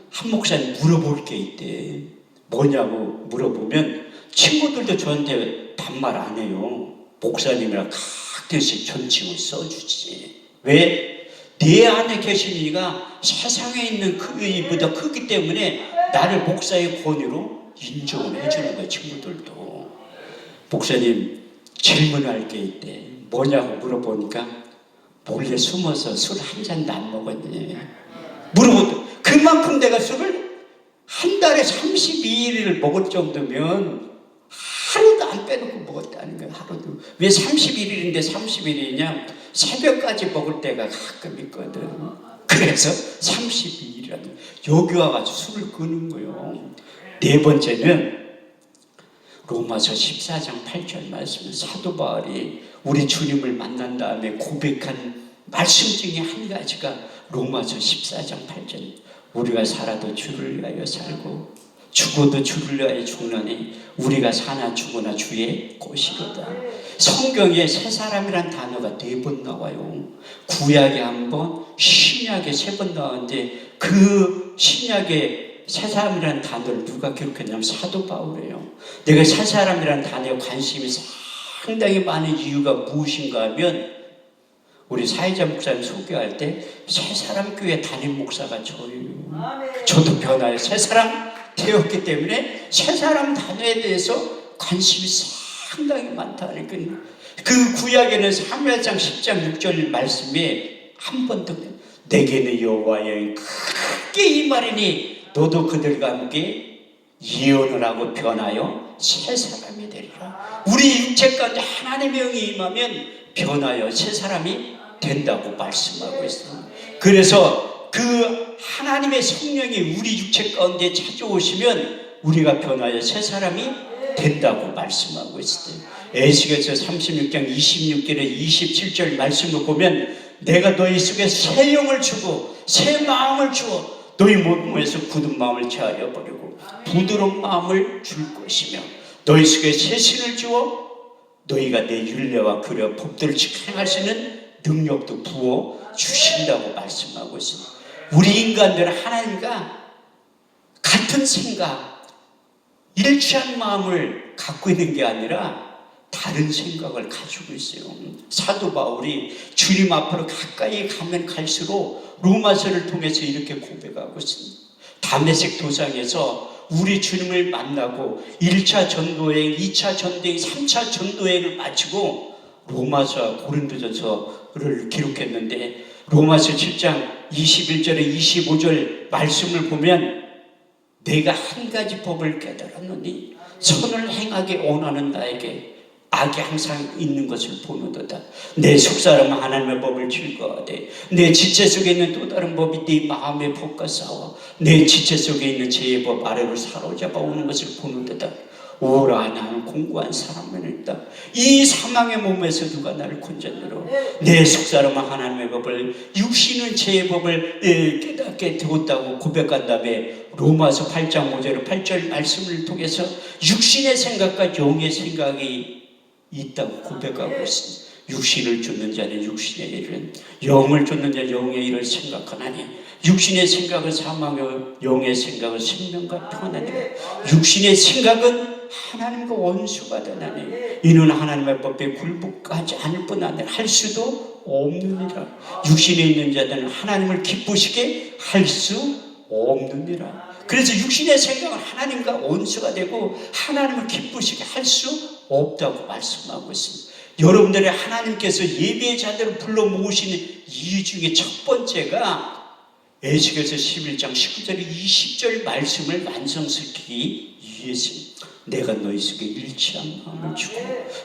한 목사님 물어볼 게 있대. 뭐냐고 물어보면 친구들도 저한테 반말 안 해요. 목사님이랑 가끔씩 존칭을 써주지. 왜? 내 안에 계신 이가 세상에 있는 이보다 크기 때문에 나를 목사의 권위로 인정을 해주는 거예요. 친구들도. 목사님 질문할 게 있대. 뭐냐고 물어보니까 몰래 숨어서 술 한 잔도 안 먹었니? 물어보도 그만큼 내가 술을 한 달에 32일을 먹을 정도면 하루도 안 빼놓고 먹었다는 거야. 하루도. 왜 31일인데 30일이냐? 새벽까지 먹을 때가 가끔 있거든. 그래서 32일이라는 여기 와가지고 술을 끄는 거예요. 네 번째는 로마서 14장 8절 말씀. 사도 바울이 우리 주님을 만난 다음에 고백한 말씀 중에 한 가지가 로마서 14장 8절. 우리가 살아도 주를 위하여 살고 죽어도 주를 위하여 죽노니 우리가 사나 죽으나 주의 것이로다. 성경에 새 사람이란 단어가 4번 나와요. 구약에 1번, 신약에 3번 나오는데 그 신약에 새 사람이라는 단어를 누가 기록했냐면 사도 바울이에요. 내가 새 사람이라는 단어에 관심이 상당히 많은 이유가 무엇인가 하면 우리 사회자 목사님 소개할 때 새 사람 교회 담임 목사가 저예요. 저도 변화해 새 사람 되었기 때문에 새 사람 단어에 대해서 관심이 상당히 많다니까. 그 구약에는 사무엘상 10장 6절 말씀에 한 번 더 내게는 여호와의 크게 이 말이니 너도 그들과 함께 예언을 하고 변하여 새 사람이 되리라. 우리 육체 가운데 하나님의 영이 임하면 변하여 새 사람이 된다고 말씀하고 있습니다. 그래서 그 하나님의 성령이 우리 육체 가운데 찾아오시면 우리가 변하여 새 사람이 된다고 말씀하고 있어요. 에스겔서 36장 26절에 27절 말씀을 보면 내가 너희 속에 새 영을 주고 새 마음을 주어 너희 몸에서 굳은 마음을 제하여 버리고 부드러운 마음을 줄 것이며 너희 속에 새 신을 주어 너희가 내 율례와 규례와 법들을 지켜 행할 수 있는 능력도 부어 주신다고 말씀하고 있습니다. 우리 인간들은 하나님과 같은 생각, 일치한 마음을 갖고 있는 게 아니라 다른 생각을 가지고 있어요. 사도 바울이 주님 앞으로 가까이 가면 갈수록 로마서를 통해서 이렇게 고백하고 있습니다. 다메섹 도상에서 우리 주님을 만나고 1차 전도여행, 2차 전도여행, 3차 전도여행을 마치고 로마서와 고린도전서를 기록했는데 로마서 7장 21절에 25절 말씀을 보면 내가 한 가지 법을 깨달았노니 선을 행하기 원하는 나에게 악이 항상 있는 것을 보는도다. 내 속사람 하나님의 법을 즐거워하되 내 지체 속에 있는 또 다른 법이 네 마음의 법과 싸워 내 지체 속에 있는 죄의 법 아래로 사로잡아 오는 것을 보는도다. 오라 나는 공고한 사람이다. 이 사망의 몸에서 누가 나를 건져내려. 내 속사람은 하나님의 법을 육신은 죄의 법을 깨닫게 되었다고 고백한 다음에 로마서 8장 5절 8절 말씀을 통해서 육신의 생각과 영의 생각이 있다고 고백하고 있습니다. 육신을 쫓는 자는 육신의 일을, 영을 쫓는 자는 영의 일을 생각하나니 육신의 생각은 사망이요 영의 생각은 생명과 평안이라. 육신의 생각은 하나님과 원수가 되나니 이는 하나님의 법에 굴복하지 않을 뿐 아니라 할 수도 없느니라. 육신에 있는 자들은 하나님을 기쁘시게 할 수 없느니라. 그래서 육신의 생각은 하나님과 원수가 되고 하나님을 기쁘시게 할 수 없다고 말씀하고 있습니다. 여러분들의 하나님께서 예배의 자들을 불러 모으시는 이유 중에 첫 번째가 에스겔서 11장 19절 20절 말씀을 완성시키기 위해서 내가 너희 속에 일치한 마음을 주고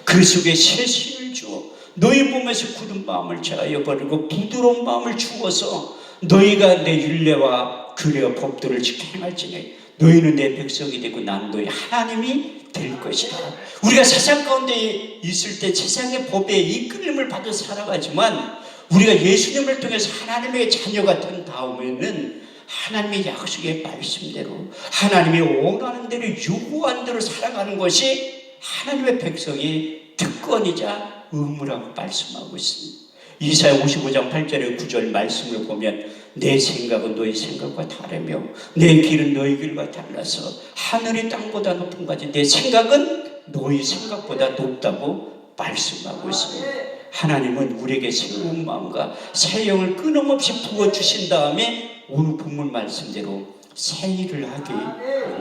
그 속에 새 힘을 주어 너희 몸에서 굳은 마음을 제하여 버리고 부드러운 마음을 주어서 너희가 내 율례와 규례와 법도를 지켜 행할지니 너희는 내 백성이 되고 나는 너희 하나님이 될 것이다. 우리가 세상 가운데 있을 때 세상의 법에 이끌림을 받아 살아가지만 우리가 예수님을 통해서 하나님의 자녀가 된 다음에는 하나님의 약속의 말씀대로 하나님이 원하는 대로 요구한 대로 살아가는 것이 하나님의 백성의 특권이자 의무라고 말씀하고 있습니다. 이사야 55장 8절에 9절 말씀을 보면 내 생각은 너희 생각과 다르며 내 길은 너희 길과 달라서 하늘이 땅보다 높은 것이 내 생각은 너희 생각보다 높다고 말씀하고 있습니다. 하나님은 우리에게 새로운 마음과 새 영을 끊임없이 부어주신 다음에 오늘 본문 말씀대로 새 일을 하기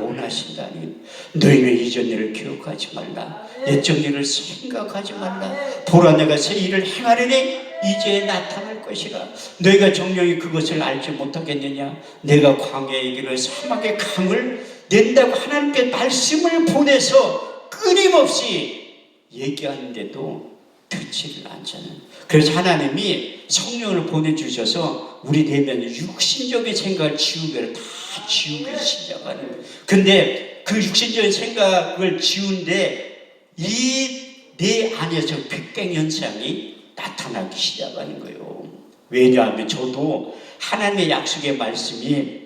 원하신다니 너희는 이전 일을 기억하지 말라. 옛적 일을 생각하지 말라. 보라 내가 새 일을 행하려니 이제 나타날 것이라. 너희가 정령이 그것을 알지 못하겠느냐. 내가 광야의 길을 사막의 강을 낸다고 하나님께 말씀을 보내서 끊임없이 얘기하는데도 듣지를 않잖아요. 그래서 하나님이 성령을 보내주셔서 우리 내면의 육신적인 생각을 지우개를 다 지우기 시작하는 거예요. 근데 그 육신적인 생각을 지운데 이 내 안에서 빅뱅현상이 나타나기 시작하는 거예요. 왜냐하면 저도 하나님의 약속의 말씀이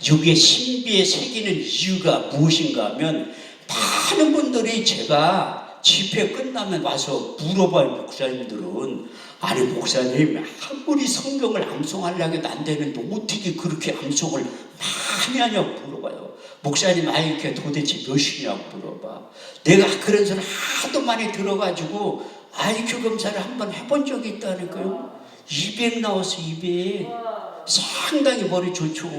육의 신비에 새기는 이유가 무엇인가 하면 많은 분들이 제가 집회 끝나면 와서 물어봐요. 목사님들은 아니 목사님 아무리 성경을 암송하려고 해도 안 되는데 어떻게 그렇게 암송을 많이 하냐고 물어봐요. 목사님 아이께 도대체 몇이냐고 물어봐. 내가 그런 소리 하도 많이 들어가지고 IQ 검사를 한번 해본 적이 있다니까요. 200 나왔어. 200. 상당히 머리 좋죠.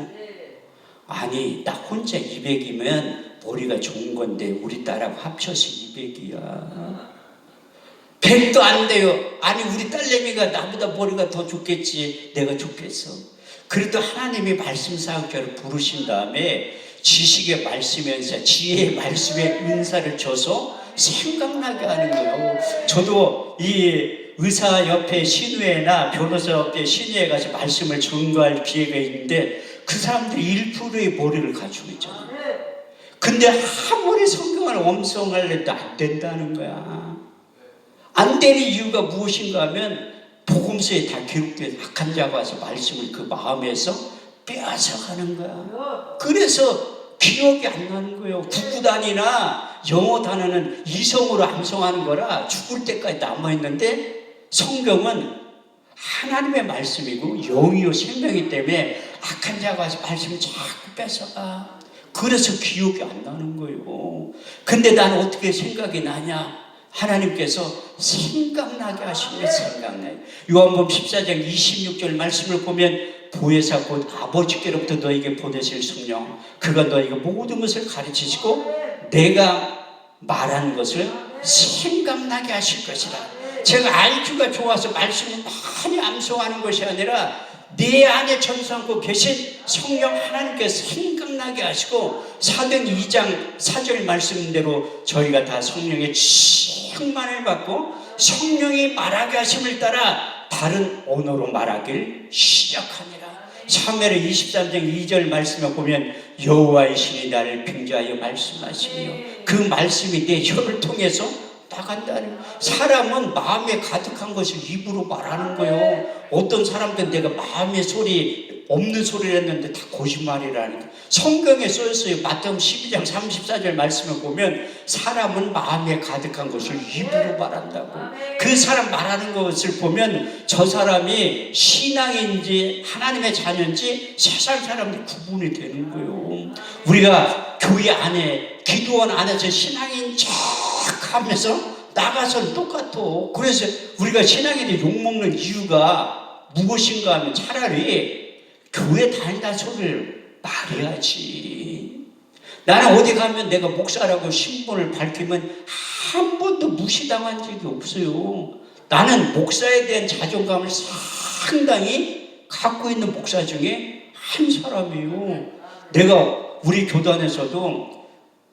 아니 나 혼자 200이면 머리가 좋은 건데 우리 딸하고 합쳐서 200이야. 100도 안 돼요. 아니 우리 딸내미가 나보다 머리가 더 좋겠지. 내가 좋겠어. 그래도 하나님이 말씀 사역자를 부르신 다음에 지식의 말씀에서 지혜의 말씀에 은사를 줘서 생각나게 하는 거예요. 저도 이 의사 옆에 신우회나 변호사 옆에 신우회 가서 말씀을 전가할 기회가 있는데 그 사람들이 1%의 머리를 가지고 있잖아요. 근데 아무리 성경을 엄성하려 해도 안 된다는 거야. 안 되는 이유가 무엇인가 하면 복음서에 다 기록된 악한 자가 와서 말씀을 그 마음에서 빼앗아가는 거야. 그래서 기억이 안 나는 거예요. 구구단이나 영어 단어는 이성으로 암송하는 거라 죽을 때까지 남아있는데 성경은 하나님의 말씀이고 영이요 생명이기 때문에 악한 자가 와서 말씀을 자꾸 뺏어가. 그래서 기억이 안 나는 거예요. 근데 나는 어떻게 생각이 나냐? 하나님께서 생각나게 하시면 생각나요. 요한복음 14장 26절 말씀을 보면 보혜사 곧 아버지께로부터 너에게 보내실 성령 그가 너에게 모든 것을 가르치시고 내가 말한 것을 생각나게 하실 것이라. 제가 IQ가 좋아서 말씀을 많이 암송하는 것이 아니라 내 안에 전수하고 계신 성령 하나님께서 생각나게 하시고 사도행 2장 4절 말씀대로 저희가 다 성령의 충만을 받고 성령이 말하게 하심을 따라 다른 언어로 말하길 시작하니라. 사무엘 23장 2절 말씀에 보면 여호와의 신이 나를 빙자하여 말씀하시며 그 말씀이 내 혀를 통해서 나간다는. 사람은 마음에 가득한 것을 입으로 말하는 거예요. 어떤 사람들은 내가 마음의 소리 없는 소리를 했는데 다 거짓말이라니까. 성경에 써있어요. 마태복음 12장 34절 말씀을 보면 사람은 마음에 가득한 것을 입으로 말한다고. 그 사람 말하는 것을 보면 저 사람이 신앙인지 하나님의 자녀인지 세상 사람들이 구분이 되는 거예요. 우리가 교회 안에 기도원 안에서 신앙인 척 하면서 나가서는 똑같아. 그래서 우리가 신앙인이 욕먹는 이유가 무엇인가 하면 차라리 교회 다닌다는 소리를 말해야지. 나는 어디 가면 내가 목사라고 신분을 밝히면 한 번도 무시당한 적이 없어요. 나는 목사에 대한 자존감을 상당히 갖고 있는 목사 중에 한 사람이에요. 내가 우리 교단에서도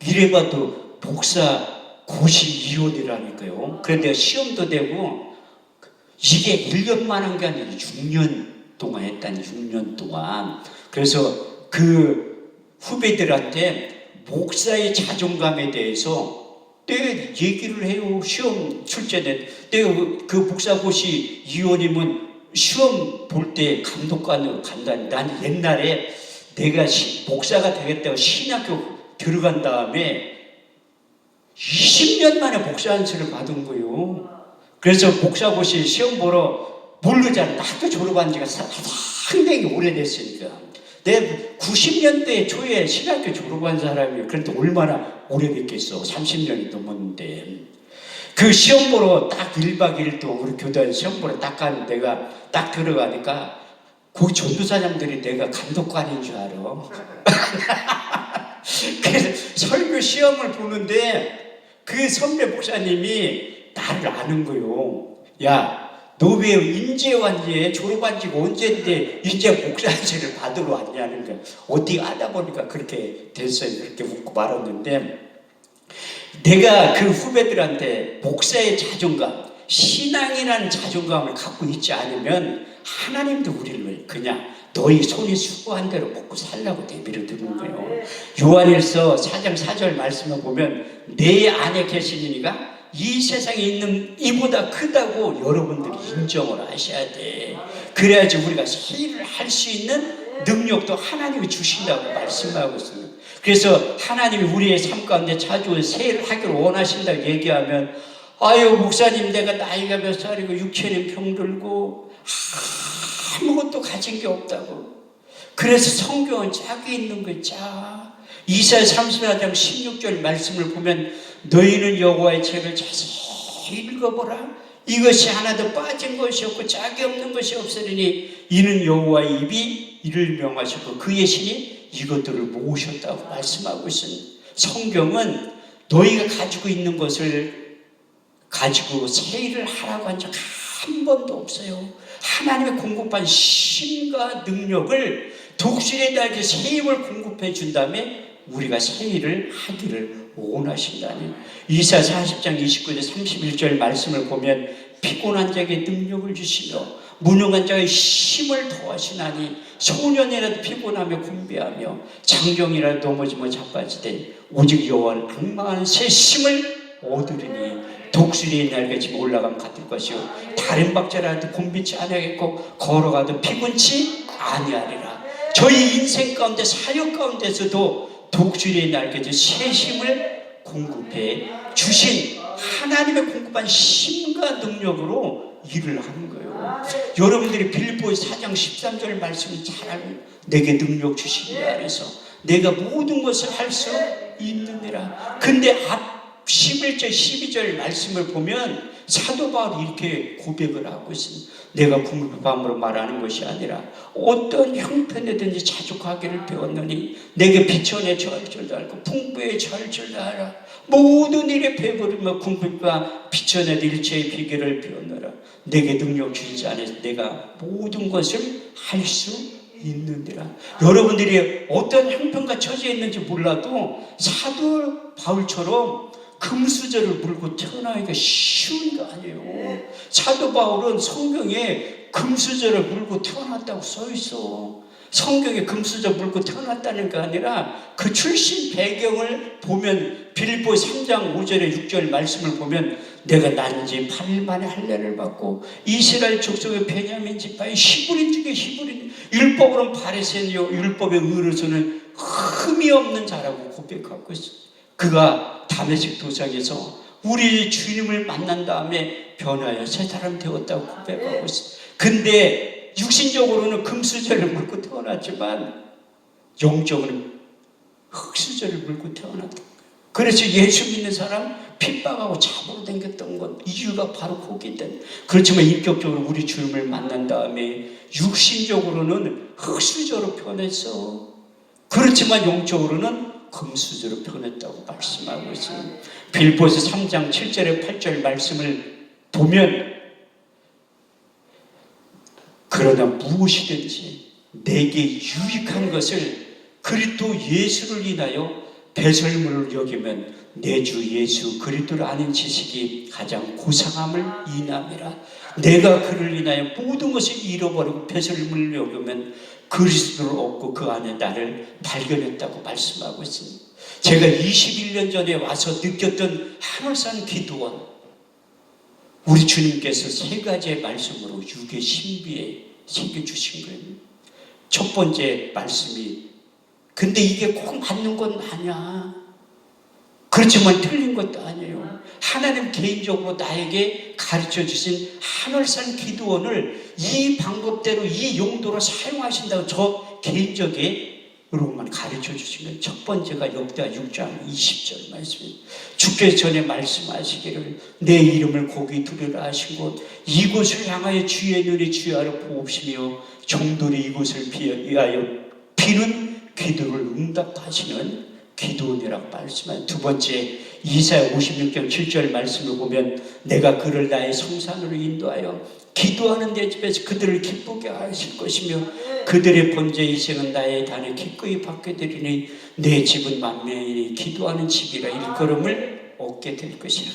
이래봐도 목사 고시 이혼이라니까요. 그래서 내가 시험도 되고 이게 1년만 한 게 아니라 6년 동안 했다니. 6년 동안. 그래서 그 후배들한테 목사의 자존감에 대해서 내가 얘기를 해요. 시험 출제된 내가 그 목사 고시 이혼이면 시험 볼 때 감독관으로 간다니. 난 옛날에 내가 목사가 되겠다고 신학교 들어간 다음에 20년 만에 목사 안수를 받은 거예요. 그래서 목사고시 시험 보러 모르잖아. 학교 졸업한 지가 상당히 오래됐으니까. 내가 90년대 초에 신학교 졸업한 사람이에요. 그런데 얼마나 오래됐겠어. 30년이 넘었는데. 그 시험 보러 딱 1박 2일 또 우리 교단 시험 보러 딱 가는 데가 딱 들어가니까 거기 전도사님들이 내가 감독관인 줄 알아. 그래서 설교 시험을 보는데 그 선배 목사님이 나를 아는 거요. 야, 너 왜 인제 왔니? 졸업한 지가 언제인데 이제 목사직을 받으러 왔냐는 거야. 어떻게 하다 보니까 그렇게 됐어요. 그렇게 묻고 말았는데 내가 그 후배들한테 목사의 자존감, 신앙이라는 자존감을 갖고 있지 않으면 하나님도 우리를 그냥 너희 손이 수고한 대로 먹고 살라고 내버려 두는 거예요. 요한일서 4장 4절 말씀을 보면 내 안에 계신 이가 이 세상에 있는 이보다 크다고 여러분들이 인정을 하셔야 돼. 그래야지 우리가 새 일을 할 수 있는 능력도 하나님이 주신다고 말씀하고 있습니다. 그래서 하나님이 우리의 삶 가운데 자주 새 일을 하기를 원하신다고 얘기하면 아유 목사님 내가 나이가 몇 살이고 육체는 병들고 아무것도 가진 게 없다고. 그래서 성경은 짝이 있는 거야. 짝. 이사야 34장 16절 말씀을 보면 너희는 여호와의 책을 자세히 읽어보라. 이것이 하나도 빠진 것이 없고 짝이 없는 것이 없으리니 이는 여호와의 입이 이를 명하시고 그의 신이 이것들을 모으셨다고 말씀하고 있습니다. 성경은 너희가 가지고 있는 것을 가지고 새 일을 하라고 한 적 한 번도 없어요. 하나님의 공급한 힘과 능력을 독실에 달게 새 힘을 공급해 준 다음에 우리가 새 일을 하기를 원하신다니. 이사야 40장 29절 31절 말씀을 보면 피곤한 자에게 능력을 주시며 무능한 자의 힘을 더하시나니 소년이라도 피곤하며 곤배하며 장정이라도 넘어지며 자빠지되 오직 여호와는 악망하는 새 힘을 얻으리니 독수리의 날개치며 올라가면 같을 것이요 다른 박자라도 곤비치 아니하겠고 걸어가도 피곤치 아니하리라. 저희 인생 가운데 사역 가운데서도 독수리의 날개치 새 힘을 공급해 주신 하나님의 공급한 힘과 능력으로 일을 하는 거예요. 여러분들이 빌립보서 4장 13절 말씀을 잘 알고 내게 능력 주시니 안에서 내가 모든 것을 할 수 있느니라. 근데 앞 11절 12절 말씀을 보면 사도 바울이 이렇게 고백을 하고 있습니다. 내가 궁핍함으로 말하는 것이 아니라 어떤 형편에든지 자족하기를 배웠느니 내게 비천에 처할 줄도 알고 풍부에 처할 줄도 알아. 모든 일에 배부르며 궁핍과 비천의 일체의 비결을 배우느라 내게 능력 주지 않아서 내가 모든 것을 할 수 있느니라. 여러분들이 어떤 형편과 처지에 있는지 몰라도 사도 바울처럼 금수저를 물고 태어나기가 쉬운 거 아니에요. 사도 바울은 성경에 금수저를 물고 태어났다고 써 있어. 성경에 금수저 물고 태어났다는 게 아니라 그 출신 배경을 보면 빌립보 3장 5절에 6절 말씀을 보면 내가 난지 8일 만에 할례를 받고 이스라엘 족속의 베냐민 지파의 히브리인 중에 히브리인, 율법으로는 바리새인이요 율법의 의로서는 흠이 없는 자라고 고백하고 있어. 그가 다메섹 도상에서 우리 주님을 만난 다음에 변하여 새 사람 되었다고 고백하고 있어. 근데 육신적으로는 금수저를 물고 태어났지만 영적으로는 흙수저를 물고 태어났다. 그래서 예수 믿는 사람 핍박하고 잡으러 다녔던 것 이유가 바로 거기 때문에. 그렇지만 인격적으로 우리 주님을 만난 다음에 육신적으로는 흙수저로 변했어. 그렇지만 영적으로는 금수저로 변했다고 말씀하고 있어요. 빌립보서 3장 7절에 8절 말씀을 보면 그러나 무엇이든지 내게 유익한 것을 그리스도 예수를 인하여 배설물을 여기면 내 주 예수 그리스도를 아는 지식이 가장 고상함을 인함이라. 내가 그를 인하여 모든 것을 잃어버리고 배설물을 여기면 그리스도를 얻고 그 안에 나를 발견했다고 말씀하고 있습니다. 제가 21년 전에 와서 느꼈던 하늘산 기도원, 우리 주님께서 세 가지의 말씀으로 육의 신비에 새겨주신 거예요. 첫 번째 말씀이, 근데 이게 꼭 맞는 건 아니야. 그렇지만 틀린 것도 아니에요. 하나님 개인적으로 나에게 가르쳐 주신 하늘산 기도원을 이 방법대로 이 용도로 사용하신다고 저 개인적으로만 가르쳐 주신 거예요. 첫 번째가 역대하 6장 20절 말씀입니다. 주께서 전에 말씀하시기를 내 이름을 거기 두리라 하신 곳 이곳을 향하여 주의 눈이 주야로 보옵시며 종들이 이곳을 위하여 비는 기도를 응답하시는 기도원이라고 말씀하세요. 두 번째 이사야 56장 7절 말씀을 보면 내가 그를 나의 성산으로 인도하여 기도하는 내 집에서 그들을 기쁘게 하실 것이며 그들의 번제 희생은 나의 단에 기꺼이 받게 되리니 내 집은 만민이 기도하는 집이라 일컬음을 얻게 될 것이라.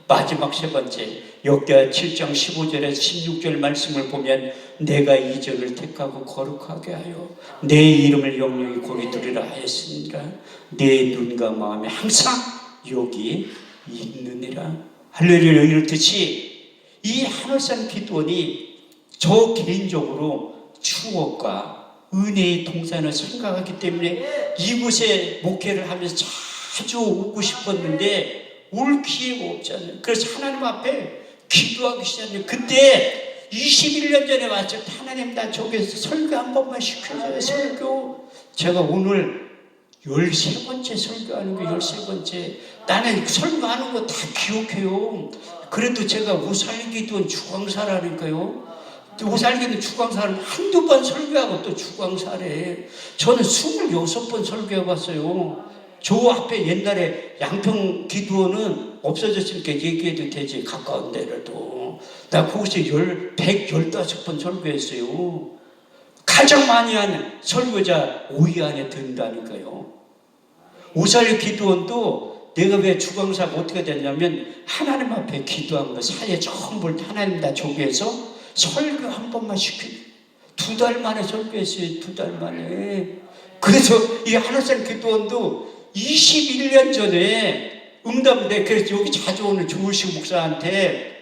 마지막 세 번째 역대하 7장 15절에서 16절 말씀을 보면 내가 이 전을 택하고 거룩하게 하여 내 이름을 영영히 거기 두리라 하였으니라. 내 눈과 마음에 항상 여기 있느니라. 할렐루야. 이렇듯이 이 하늘산 기도원이 저 개인적으로 추억과 은혜의 동산을 생각하기 때문에 이곳에 목회를 하면서 자주 오고 싶었는데 올 기회가 없잖아요. 그래서 하나님 앞에 기도하기 시작해요. 그때 21년 전에 왔죠. 하나님 나 저기서 설교 한 번만 시켜줘요. 설교. 제가 오늘 13번째 설교하는 거 13번째. 나는 설교하는 거 다 기억해요. 그래도 제가 오살기도는 주광사라니까요. 오살기는 주광사를 한두 번 설교하고 또 주광사래. 저는 26번 설교해봤어요. 저 앞에 옛날에 양평 기도원은 없어졌으니까 얘기해도 되지. 가까운 데라도. 나 거기서 115번 설교했어요. 가장 많이 한 설교자 5위 안에 든다니까요. 오살 기도원도 내가 왜 주광사가 어떻게 됐냐면 하나님 앞에 기도한 거 사회 전부 하나님 다 조교해서 설교 한 번만 시켜. 2달 만에 설교했어요. 2달 만에. 그래서 이 하늘산 기도원도 21년 전에 응답돼. 그래서 여기 자주 오는 조울식 목사한테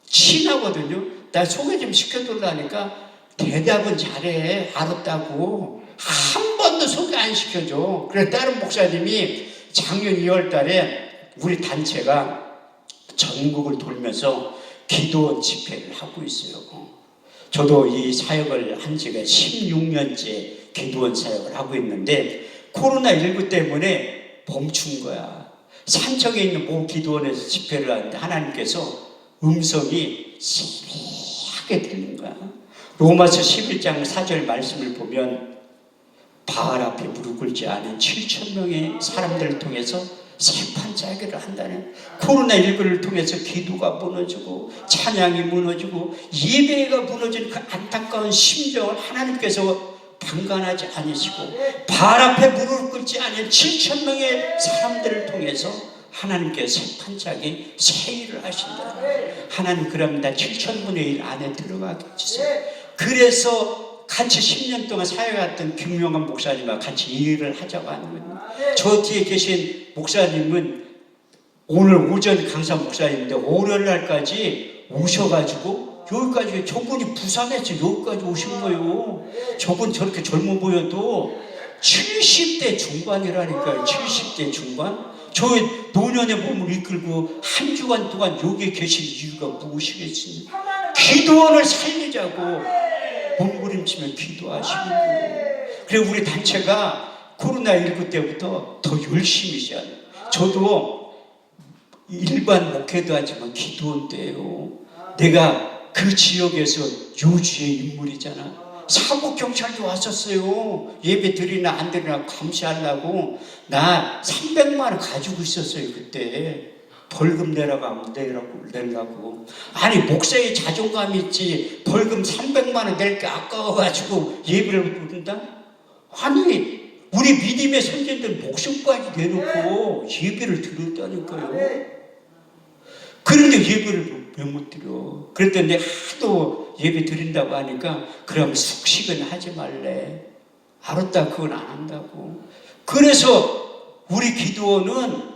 친하거든요. 나 소개 좀 시켜달라니까 대답은 잘해. 알았다고. 한 번도 소개 안 시켜줘. 그래서 다른 목사님이 작년 2월 달에 우리 단체가 전국을 돌면서 기도원 집회를 하고 있어요. 저도 이 사역을 한 지가 16년째 기도원 사역을 하고 있는데 코로나19 때문에 멈춘 거야. 산청에 있는 모 기도원에서 집회를 하는데 하나님께서 음성이 세밀하게 들린 거야. 로마서 11장 4절 말씀을 보면 바알 앞에 무릎 꿇지 않은 7,000명의 사람들을 통해서 세판짜기를 한다는, 코로나19를 통해서 기도가 무너지고 찬양이 무너지고 예배가 무너지는 그 안타까운 심정을 하나님께서 방관하지 않으시고 발 앞에 무릎을 꿇지 않은 7천 명의 사람들을 통해서 하나님께서 세판짜기 새 일을 하신다. 하나님 그럽니다. 7천분의 1 안에 들어가게 해주세요. 그래서 같이 10년 동안 사역했던 김용환 목사님과 같이 일을 하자고 하는 거예요. 저 뒤에 계신 목사님은 오늘 오전 강사 목사님인데 월요일날까지 오셔가지고 여기까지, 저분이 부산에서 여기까지 오신 거예요. 저분 저렇게 젊어 보여도 70대 중반이라니까요. 70대 중반. 저 노년의 몸을 이끌고 한 주간 동안 여기에 계신 이유가 무엇이겠습니까? 기도원을 살리자고 몸부림치며 기도하시는 거예요. 그리고 우리 단체가 코로나19 때부터 더 열심히 시작해요. 저도 일반 목회도 하지만 기도원 때예요. 내가 그 지역에서 요주의 인물이잖아. 사국경찰도 왔었어요. 예배 드리나 안 드리나 감시하려고. 나 300만 원 가지고 있었어요. 그때 벌금 내라고 하면 내려고. 아니 목사의 자존감이 있지 벌금 300만 원 낼게 아까워가지고 예배를 부른다? 아니 우리 믿음의 선생들 목숨까지 내놓고 예배를 드렸다니까요. 그런데 예배를 왜 못 드려? 그랬더니 하도 예배 드린다고 하니까 그럼 숙식은 하지 말래. 알았다, 그건 안 한다고. 그래서 우리 기도원은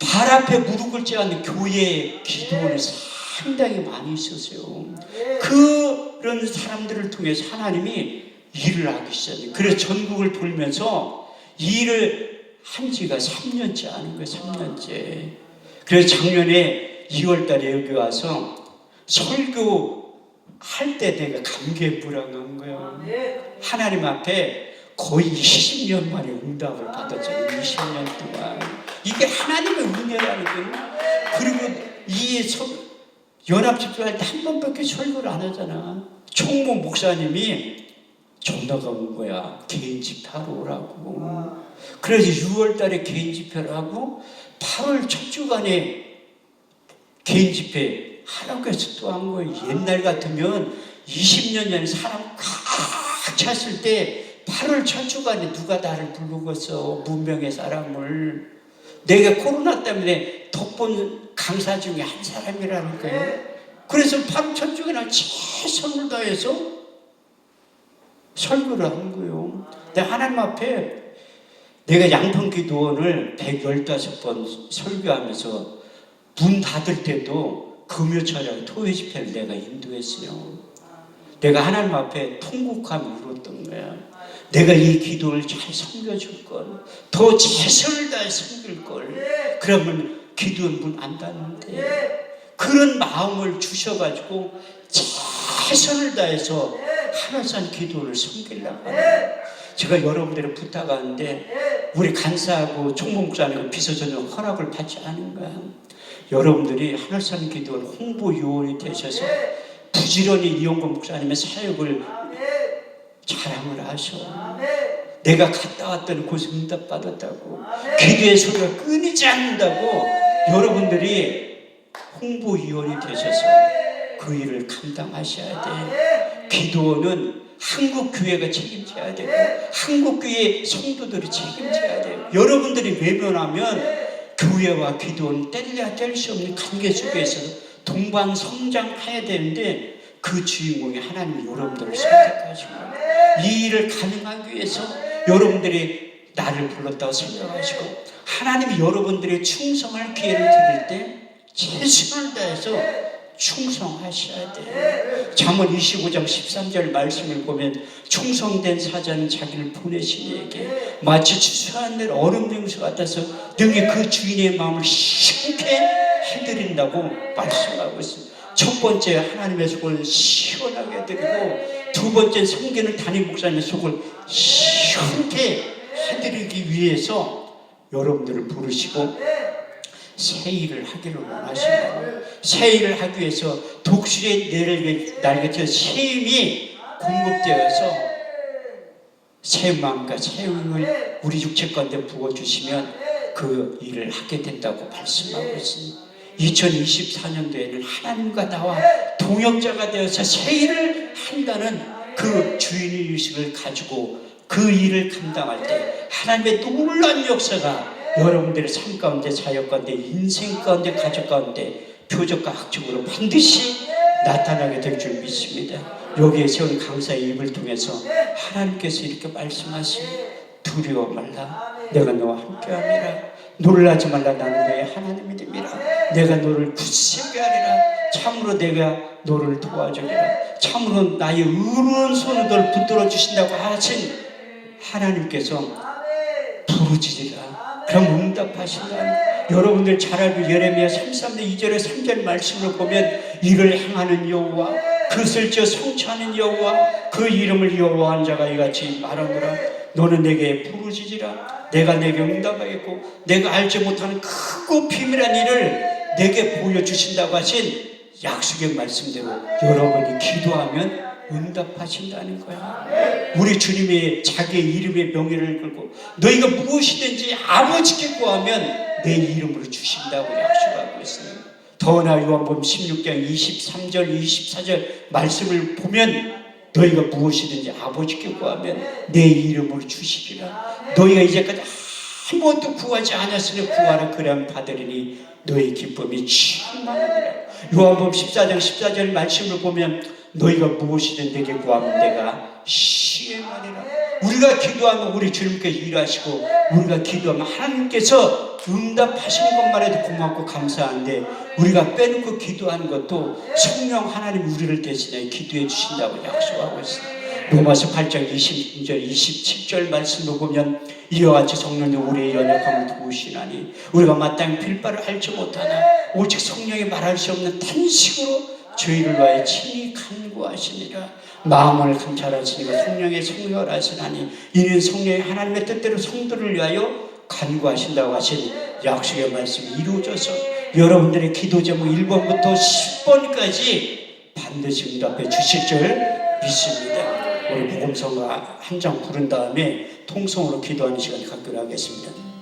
발 앞에 무릎 꿇지 않는 교회에 기도원이 상당히 많이 있었어요. 그런 사람들을 통해서 하나님이 일을 하기 시작해요. 그래서 전국을 돌면서 일을 한 지가 3년째 하는 거예요. 3년째. 그래서 작년에 2월 달에 여기 와서 설교할 때 내가 감개무량한 거예요. 하나님 앞에 거의 20년 만에 응답을 받았잖아요. 20년 동안. 이게 하나님의 은혜라는 거예요. 그리고 이 연합집회할 때 한 번밖에 설교를 안 하잖아. 총무 목사님이 전화가 온 거야. 개인 집회하러 오라고. 그래서 6월 달에 개인 집회를 하고 8월 첫 주간에 개인 집회 하라고 해서 또 한 거예요. 옛날 같으면 20년 전에 사람 꽉 찼을 때 8월 첫 주간에 누가 나를 부르겠어. 문명의 사람을. 내가 코로나 때문에 덕분 강사 중에 한 사람이라는 거예요. 그래서 8월 첫 주간에 최선을 다해서 설교를 한 거예요. 내가 하나님 앞에 내가 양평기도원을 115번 설교하면서 문 닫을 때도 금요철에 토요 집회를 내가 인도했어요. 내가 하나님 앞에 통곡하며 울었던 거야. 내가 이 기도를 잘 섬겨줄 걸, 더 최선을 다해 섬길 걸. 그러면 기도는 문 안 닫는데. 그런 마음을 주셔가지고 최선을 다해서 하나산 기도를 섬기려고 합니다. 제가 여러분들의 부탁하는데 우리 간사하고 총무목사님 비서전은 허락을 받지 않은 거야. 여러분들이 하늘산 기도원 홍보요원이 되셔서 부지런히 이용건 목사님의 사역을 자랑을 하셔. 내가 갔다 왔더니 곳에 응답 받았다고, 기도의 소리가 끊이지 않는다고 여러분들이 홍보위원이 되셔서 그 일을 감당하셔야 돼. 기도원은 한국교회가 책임져야 되고 한국교회 성도들이 책임져야 돼요. 여러분들이 외면하면 교회와 기도는 뗄래야 뗄 수 없는 관계 속에서 동반 성장해야 되는데 그 주인공이 하나님이 여러분들을 선택하시고 이 일을 가능하기 위해서 여러분들이 나를 불렀다고 생각하시고 하나님이 여러분들의 충성할 기회를 드릴 때 최선을 다해서 충성하셔야 돼요. 잠언 25장 13절 말씀을 보면 충성된 사자는 자기를 보내신 이에게 마치 추수한 날 얼음 빙수 같아서 능히 그 주인의 마음을 쉽게 해드린다고 말씀하고 있습니다. 첫 번째 하나님의 속을 시원하게 해드리고 두 번째 성경을 담임 목사님의 속을 시원하게 해드리기 위해서 여러분들을 부르시고 새 일을 하기를 원하십니다. 새 일을 하기 위해서 독수리의 날개처럼 새 힘이 공급되어서 새 마음과 새 힘을 우리 육체 가운데 부어주시면 그 일을 하게 된다고 말씀하고 있습니다. 2024년도에는 하나님과 나와 동역자가 되어서 새 일을 한다는 그 주인의 의식을 가지고 그 일을 감당할 때 하나님의 놀라운 역사가 여러분들의 삶 가운데, 사역 가운데, 인생 가운데, 가족 가운데 표적과 학적으로 반드시 나타나게 될 줄 믿습니다. 여기에 세운 강사의 입을 통해서 하나님께서 이렇게 말씀하십니다. 두려워 말라, 내가 너와 함께함이라. 놀라지 말라, 나는 너의 하나님이 됨이라. 내가 너를 굳세게 하리라. 참으로 내가 너를 도와주리라. 참으로 나의 의로운 손으로 너를 붙들어 주신다고 하신 하나님께서 부르짖으라. 그럼 응답하신다. 여러분들 잘 알고 예레미야 33장 2절에 3절 말씀을 보면 이를 행하는 여호와, 그것을 지어 성취하는 여호와, 그 이름을 여호와한 자가 이같이 말하노라. 너는 내게 부르짖으라. 내가 내게 응답하겠고 내가 알지 못하는 크고 비밀한 일을 내게 보여주신다고 하신 약속의 말씀대로 여러분이 기도하면 응답하신다는 거야. 우리 주님의 자기의 이름의 명예를 걸고 너희가 무엇이든지 아버지께 구하면 내 이름으로 주신다고 약속하고 있어요. 더나 요한복음 16장 23절 24절 말씀을 보면 너희가 무엇이든지 아버지께 구하면 내 이름으로 주시리라. 너희가 이제까지 아무것도 구하지 않았으니 구하라, 그러면 받으리니 너희 기쁨이 충만하리라. 요한복음 14장 14절 말씀을 보면 너희가 무엇이든 내게 구하면 내가 시행하리라. 우리가 기도하면 우리 주님께서 일하시고 우리가 기도하면 하나님께서 응답하시는 것만 해도 고맙고 감사한데 우리가 빼놓고 기도하는 것도 성령 하나님 우리를 대신해 기도해 주신다고 약속하고 있습니다. 로마서 8장 26절 27절 말씀을 보면 이와 같이 성령님 우리의 연약함을 도우시나니 우리가 마땅히 빌 바를 알지 못하나 오직 성령이 말할 수 없는 탄식으로 저희를 위하여 친히 간구하시니라. 마음을 감찰하시니까 성령의 성결하시나니 이는 성령이 하나님의 뜻대로 성도를 위하여 간구하신다고 하신 약속의 말씀이 이루어져서 여러분들의 기도 제목 1번부터 10번까지 반드시 응답해 주실 줄 믿습니다. 우리 복음성가 한 장 부른 다음에 통성으로 기도하는 시간 갖기로 하겠습니다.